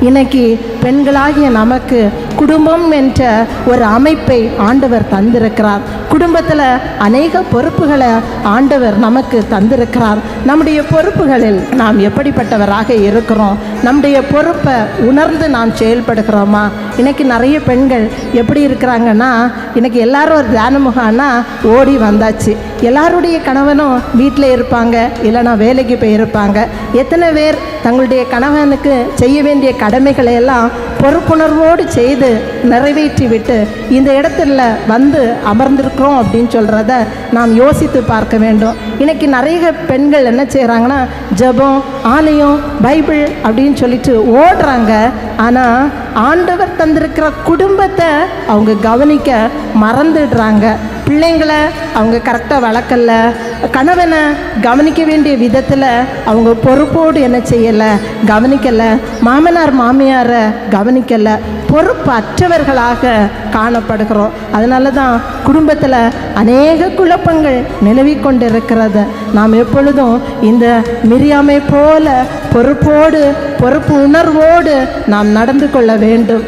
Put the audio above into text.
இன்னைக்கு பெண்களாகிய நமக்கு குடும்பம் என்ற ஒரு அமைப்பை ஆண்டவர் தந்திருக்கிறார். குடும்பத்தில் அநேக பொறுப்புகளை ஆண்டவர் நமக்கு தந்திருக்கிறார். நம்முடைய பொறுப்புகளில் நாம் எப்படிப்பட்டவராக இருக்கிறோம்? நம்முடைய பொறுப்பை உணர்ந்து நாம் செயல்படுகிறோமா? இன்னைக்கு நிறைய பெண்கள் எப்படி இருக்கிறாங்கன்னா, இன்னைக்கு எல்லாரும் ஒரு தியான முகாம்னா ஓடி வந்தாச்சு. எல்லாருடைய கணவனும் வீட்டில் இருப்பாங்க, இல்லைனா வேலைக்கு போயிருப்பாங்க. எத்தனை பேர் தங்களுடைய கணவனுக்கு செய்ய வேண்டிய கடமைகளை எல்லாம் பொறுப்புணர்வோடு செய்து நிறைவேற்றி விட்டு இந்த இடத்துல வந்து அமர்ந்திருக்கிறோம் அப்படின்னு சொல்கிறத நாம் யோசித்து பார்க்க வேண்டும். இன்னைக்கு நிறைய பெண்கள் என்ன செய்கிறாங்கன்னா, ஜெபம், ஆலயம், பைபிள் அப்படின்னு சொல்லிட்டு ஓடுறாங்க. ஆனால் ஆண்டவர் தந்திருக்கிற குடும்பத்தை அவங்க கவனிக்க மறந்துடுறாங்க. பிள்ளைங்களை அவங்க கரெக்டாக வளர்க்கல, கணவனை கவனிக்க வேண்டிய விதத்தில் அவங்க பொறுப்போடு என்ன செய்யலை, கவனிக்கலை, மாமனார் மாமியாரை கவனிக்கலை, பொறுப்பு அற்றவர்களாக காணப்படுகிறோம். அதனால தான் குடும்பத்தில் அநேக குழப்பங்கள் நிலவிக்கொண்டு இருக்கிறது. நாம் எப்பொழுதும் இந்த மிரியாமை போல பொறுப்போடு பொறுப்பு உணர்வோடு நாம் நடந்து கொள்ள வேண்டும்.